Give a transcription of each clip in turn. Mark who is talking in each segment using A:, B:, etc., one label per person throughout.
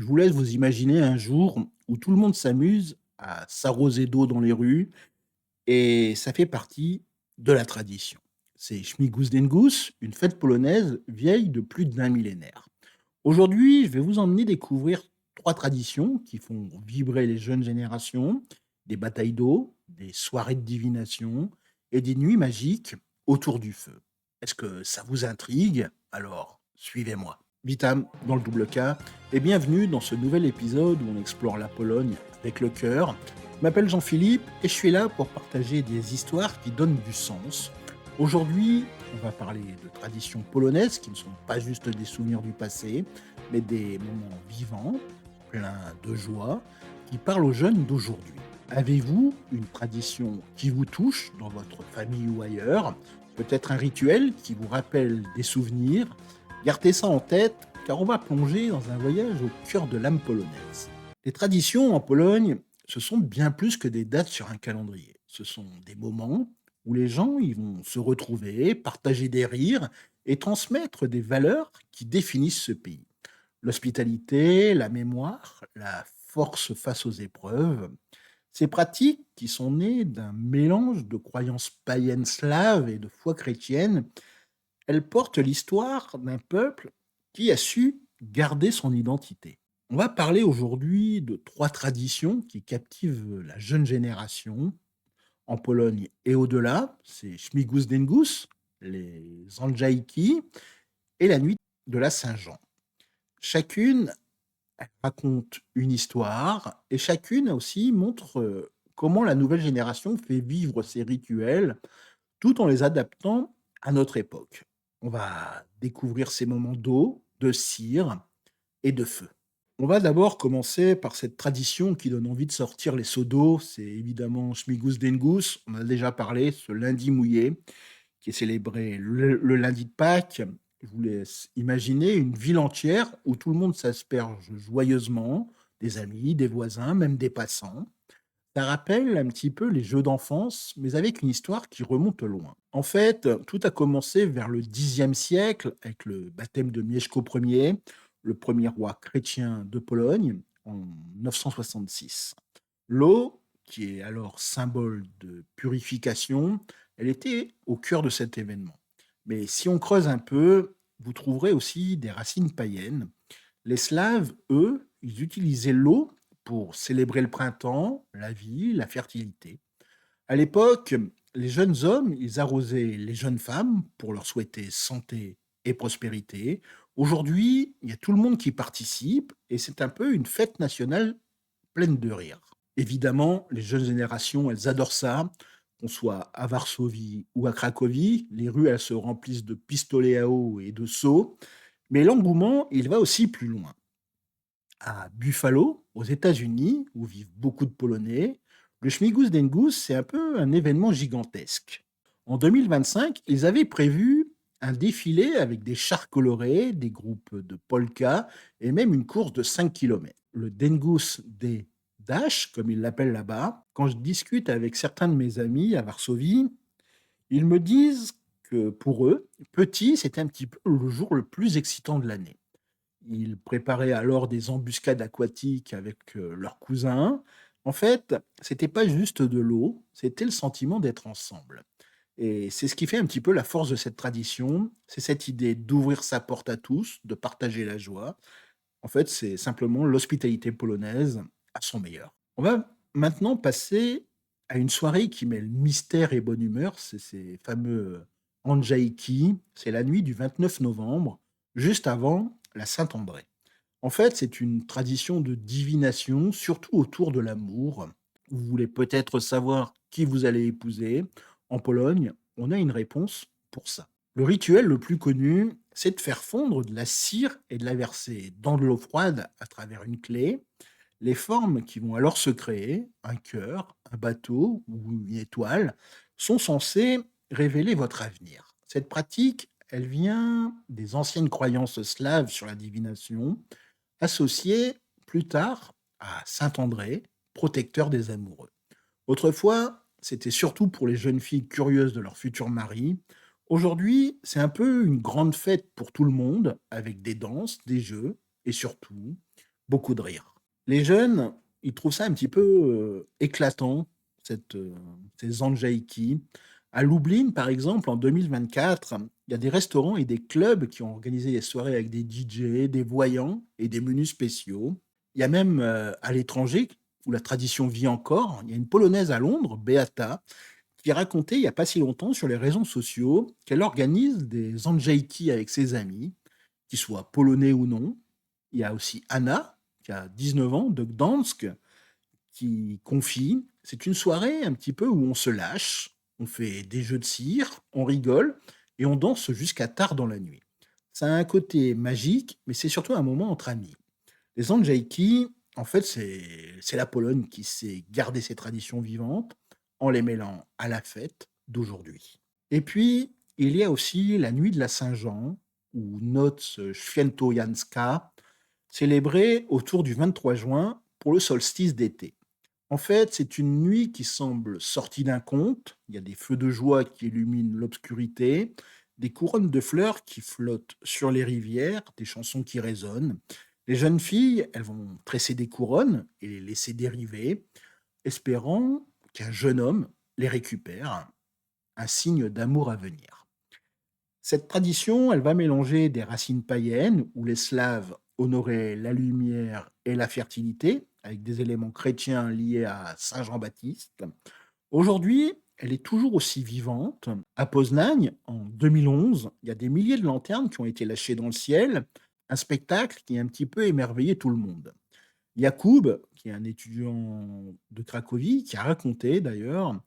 A: Je vous laisse vous imaginer un jour où tout le monde s'amuse à s'arroser d'eau dans les rues et ça fait partie de la tradition. C'est Schmigus-Dengus, une fête polonaise vieille de plus d'un millénaire. Aujourd'hui, je vais vous emmener découvrir trois traditions qui font vibrer les jeunes générations, des batailles d'eau, des soirées de divination et des nuits magiques autour du feu. Est-ce que ça vous intrigue? Alors, suivez-moi. Vitam dans le double K et bienvenue dans ce nouvel épisode où on explore la Pologne avec le cœur. Je m'appelle Jean-Philippe et je suis là pour partager des histoires qui donnent du sens. Aujourd'hui, on va parler de traditions polonaises qui ne sont pas juste des souvenirs du passé, mais des moments vivants, pleins de joie, qui parlent aux jeunes d'aujourd'hui. Avez-vous une tradition qui vous touche dans votre famille ou ailleurs? Peut-être un rituel qui vous rappelle des souvenirs? Gardez ça en tête, car on va plonger dans un voyage au cœur de l'âme polonaise. Les traditions en Pologne, ce sont bien plus que des dates sur un calendrier. Ce sont des moments où les gens ils vont se retrouver, partager des rires et transmettre des valeurs qui définissent ce pays. L'hospitalité, la mémoire, la force face aux épreuves. Ces pratiques, qui sont nées d'un mélange de croyances païennes slaves et de foi chrétienne, elles portent l'histoire d'un peuple qui a su garder son identité. On va parler aujourd'hui de trois traditions qui captivent la jeune génération en Pologne et au-delà. C'est Śmigus Dengus, les Andrzejki et la nuit de la Saint-Jean. Chacune raconte une histoire et chacune aussi montre comment la nouvelle génération fait vivre ses rituels tout en les adaptant à notre époque. On va découvrir ces moments d'eau, de cire et de feu. On va d'abord commencer par cette tradition qui donne envie de sortir les seaux d'eau. C'est évidemment Schmigus Dengus, on en a déjà parlé, ce lundi mouillé, qui est célébré le lundi de Pâques. Je vous laisse imaginer une ville entière où tout le monde s'asperge joyeusement, des amis, des voisins, même des passants. Ça rappelle un petit peu les jeux d'enfance, mais avec une histoire qui remonte loin. En fait, tout a commencé vers le Xe siècle avec le baptême de Mieszko Ier, le premier roi chrétien de Pologne, en 966. L'eau, qui est alors symbole de purification, elle était au cœur de cet événement. Mais si on creuse un peu, vous trouverez aussi des racines païennes. Les Slaves, eux, ils utilisaient l'eau pour célébrer le printemps, la vie, la fertilité. À l'époque, les jeunes hommes, ils arrosaient les jeunes femmes pour leur souhaiter santé et prospérité. Aujourd'hui, il y a tout le monde qui participe et c'est un peu une fête nationale pleine de rire. Évidemment, les jeunes générations, elles adorent ça. Qu'on soit à Varsovie ou à Cracovie, les rues, elles se remplissent de pistolets à eau et de seaux. Mais l'engouement, il va aussi plus loin. À Buffalo, aux États-Unis, où vivent beaucoup de Polonais, le Schmigus Dengus, c'est un peu un événement gigantesque. En 2025, ils avaient prévu un défilé avec des chars colorés, des groupes de polka et même une course de 5 kilomètres. Le Dengus des Dash, comme ils l'appellent là-bas, quand je discute avec certains de mes amis à Varsovie, ils me disent que pour eux, petit, c'était un petit peu le jour le plus excitant de l'année. Ils préparaient alors des embuscades aquatiques avec leurs cousins. En fait, c'était pas juste de l'eau, c'était le sentiment d'être ensemble. Et c'est ce qui fait un petit peu la force de cette tradition, c'est cette idée d'ouvrir sa porte à tous, de partager la joie. En fait, c'est simplement l'hospitalité polonaise à son meilleur. On va maintenant passer à une soirée qui mêle mystère et bonne humeur, c'est ces fameux Andrzejki, c'est la nuit du 29 novembre, juste avant la Saint-André. En fait, c'est une tradition de divination, surtout autour de l'amour. Vous voulez peut-être savoir qui vous allez épouser. En Pologne, on a une réponse pour ça. Le rituel le plus connu, c'est de faire fondre de la cire et de la verser dans de l'eau froide à travers une clé. Les formes qui vont alors se créer, un cœur, un bateau ou une étoile, sont censées révéler votre avenir. Cette pratique, elle vient des anciennes croyances slaves sur la divination, associées plus tard à Saint André, protecteur des amoureux. Autrefois, c'était surtout pour les jeunes filles curieuses de leur futur mari. Aujourd'hui, c'est un peu une grande fête pour tout le monde, avec des danses, des jeux et surtout beaucoup de rire. Les jeunes, ils trouvent ça un petit peu, éclatant, cette, ces Andjaïki. À Lublin, par exemple, en 2024, il y a des restaurants et des clubs qui ont organisé des soirées avec des DJ, des voyants et des menus spéciaux. Il y a même, à l'étranger, où la tradition vit encore, il y a une Polonaise à Londres, Beata, qui racontait il y a pas si longtemps sur les réseaux sociaux qu'elle organise des Andjaïki avec ses amis, qu'ils soient polonais ou non. Il y a aussi Anna, qui a 19 ans, de Gdansk, qui confie: «C'est une soirée un petit peu où on se lâche, on fait des jeux de cire, on rigole et on danse jusqu'à tard dans la nuit. Ça a un côté magique, mais c'est surtout un moment entre amis». Les Andrzejki, en fait, c'est la Pologne qui sait garder ses traditions vivantes en les mêlant à la fête d'aujourd'hui. Et puis, il y a aussi la nuit de la Saint-Jean, ou Noc Świętojańska, célébrée autour du 23 juin pour le solstice d'été. En fait, c'est une nuit qui semble sortie d'un conte. Il y a des feux de joie qui illuminent l'obscurité, des couronnes de fleurs qui flottent sur les rivières, des chansons qui résonnent. Les jeunes filles, elles vont tresser des couronnes et les laisser dériver, espérant qu'un jeune homme les récupère, un signe d'amour à venir. Cette tradition, elle va mélanger des racines païennes où les Slaves honoraient la lumière et la fertilité, avec des éléments chrétiens liés à Saint Jean-Baptiste. Aujourd'hui, elle est toujours aussi vivante. À Poznań, en 2011, il y a des milliers de lanternes qui ont été lâchées dans le ciel, un spectacle qui a un petit peu émerveillé tout le monde. Yacoub, qui est un étudiant de Cracovie, qui a raconté d'ailleurs: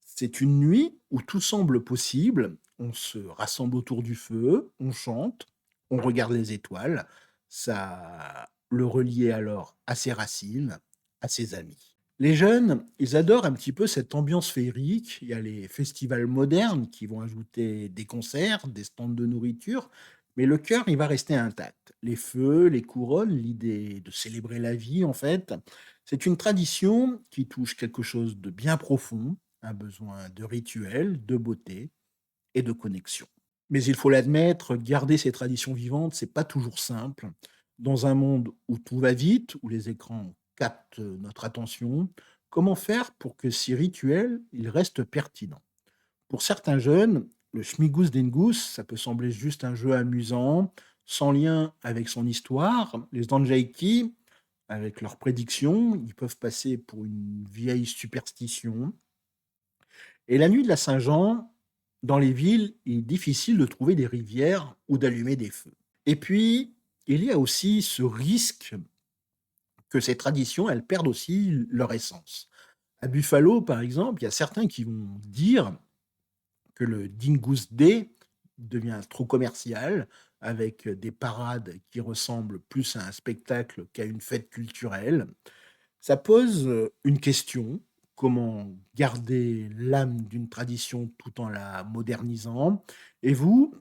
A: c'est une nuit où tout semble possible. On se rassemble autour du feu, on chante, on regarde les étoiles. Ça le reliait alors à ses racines, à ses amis. Les jeunes, ils adorent un petit peu cette ambiance féerique. Il y a les festivals modernes qui vont ajouter des concerts, des stands de nourriture, mais le cœur, il va rester intact. Les feux, les couronnes, l'idée de célébrer la vie, en fait, c'est une tradition qui touche quelque chose de bien profond, un besoin de rituel, de beauté et de connexion. Mais il faut l'admettre, garder ces traditions vivantes, c'est pas toujours simple. Dans un monde où tout va vite, où les écrans captent notre attention, comment faire pour que ces rituels, ils restent pertinents? Pour certains jeunes, le Schmigus Dingus, ça peut sembler juste un jeu amusant, sans lien avec son histoire. Les Andjaiki, avec leurs prédictions, ils peuvent passer pour une vieille superstition. Et la nuit de la Saint-Jean, dans les villes, il est difficile de trouver des rivières ou d'allumer des feux. Et puis, il y a aussi ce risque que ces traditions, elles perdent aussi leur essence. À Buffalo, par exemple, il y a certains qui vont dire que le Dingus Day devient trop commercial, avec des parades qui ressemblent plus à un spectacle qu'à une fête culturelle. Ça pose, une question: comment garder l'âme d'une tradition tout en la modernisant? Et vous,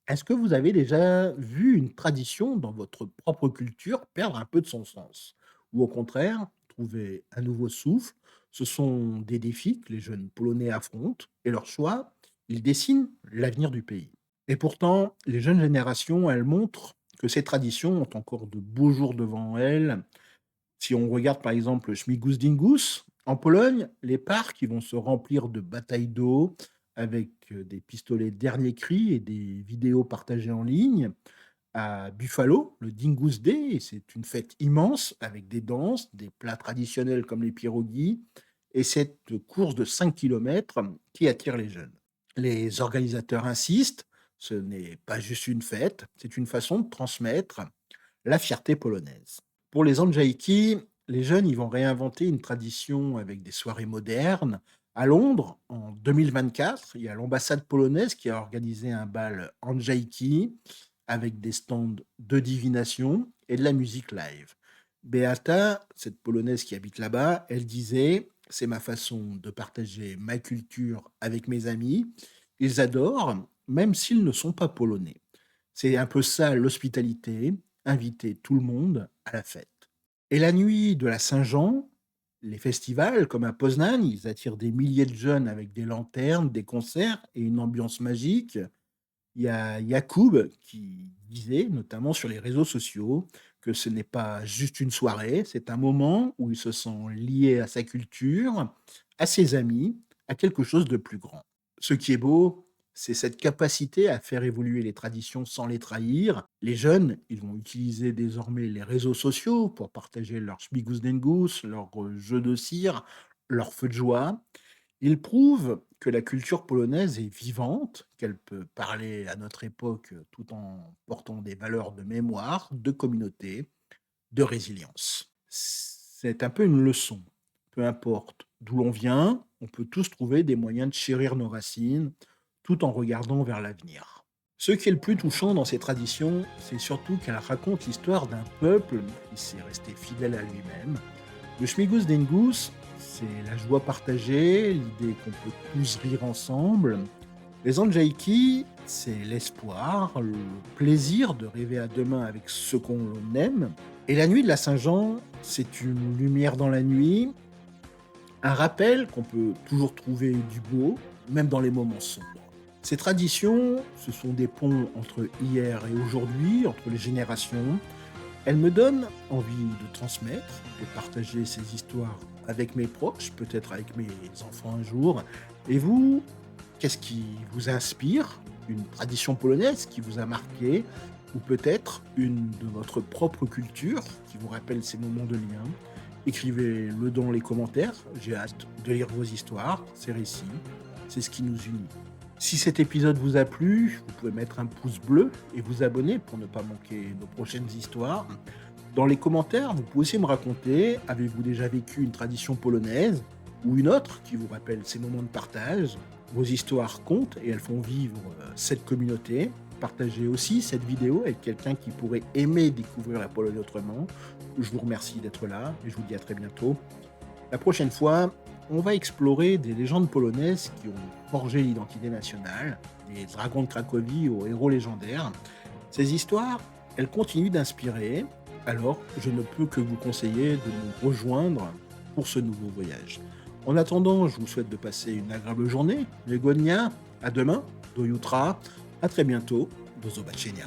A: est-ce que vous avez déjà vu une tradition dans votre propre culture perdre un peu de son sens? Ou au contraire, trouver un nouveau souffle? Ce sont des défis que les jeunes Polonais affrontent et leur choix, ils dessinent l'avenir du pays. Et pourtant, les jeunes générations, elles montrent que ces traditions ont encore de beaux jours devant elles. Si on regarde par exemple le Śmigus Dingus, en Pologne, les parcs ils vont se remplir de batailles d'eau avec des pistolets dernier cri et des vidéos partagées en ligne. À Buffalo, le Dingus Day, c'est une fête immense avec des danses, des plats traditionnels comme les pierogies et cette course de 5 kilomètres qui attire les jeunes. Les organisateurs insistent, ce n'est pas juste une fête, c'est une façon de transmettre la fierté polonaise. Pour les Andjaïki, les jeunes ils vont réinventer une tradition avec des soirées modernes. À Londres, en 2024, il y a l'ambassade polonaise qui a organisé un bal Andjaïki avec des stands de divination et de la musique live. Beata, cette polonaise qui habite là-bas, elle disait: c'est ma façon de partager ma culture avec mes amis. Ils adorent, même s'ils ne sont pas polonais. C'est un peu ça l'hospitalité, inviter tout le monde à la fête. Et la nuit de la Saint-Jean, les festivals, comme à Poznań, ils attirent des milliers de jeunes avec des lanternes, des concerts et une ambiance magique. Il y a Yacoub qui disait, notamment sur les réseaux sociaux, que ce n'est pas juste une soirée, c'est un moment où il se sent lié à sa culture, à ses amis, à quelque chose de plus grand. Ce qui est beau, c'est cette capacité à faire évoluer les traditions sans les trahir. Les jeunes, ils vont utiliser désormais les réseaux sociaux pour partager leurs schmigus-dengus, leurs jeux de cire, leurs feux de joie. Ils prouvent que la culture polonaise est vivante, qu'elle peut parler à notre époque tout en portant des valeurs de mémoire, de communauté, de résilience. C'est un peu une leçon. Peu importe d'où l'on vient, on peut tous trouver des moyens de chérir nos racines tout en regardant vers l'avenir. Ce qui est le plus touchant dans ces traditions, c'est surtout qu'elles racontent l'histoire d'un peuple qui s'est resté fidèle à lui-même. Le Schmigus Dengus, c'est la joie partagée, l'idée qu'on peut tous rire ensemble. Les Anjaiki, c'est l'espoir, le plaisir de rêver à demain avec ceux qu'on aime. Et la nuit de la Saint-Jean, c'est une lumière dans la nuit, un rappel qu'on peut toujours trouver du beau, même dans les moments sombres. Ces traditions, ce sont des ponts entre hier et aujourd'hui, entre les générations. Elles me donnent envie de transmettre, de partager ces histoires avec mes proches, peut-être avec mes enfants un jour. Et vous, qu'est-ce qui vous inspire? Une tradition polonaise qui vous a marqué? Ou peut-être une de votre propre culture qui vous rappelle ces moments de lien? Écrivez-le dans les commentaires, j'ai hâte de lire vos histoires, ces récits, c'est ce qui nous unit. Si cet épisode vous a plu, vous pouvez mettre un pouce bleu et vous abonner pour ne pas manquer nos prochaines histoires. Dans les commentaires, vous pouvez aussi me raconter, avez-vous déjà vécu une tradition polonaise ou une autre qui vous rappelle ces moments de partage? Vos histoires comptent et elles font vivre cette communauté. Partagez aussi cette vidéo avec quelqu'un qui pourrait aimer découvrir la Pologne autrement. Je vous remercie d'être là et je vous dis à très bientôt. La prochaine fois, on va explorer des légendes polonaises qui ont forgé l'identité nationale, des dragons de Cracovie aux héros légendaires. Ces histoires, elles continuent d'inspirer, alors je ne peux que vous conseiller de nous rejoindre pour ce nouveau voyage. En attendant, je vous souhaite de passer une agréable journée. Legonia, à demain, do jutra, à très bientôt, do zobaczenia.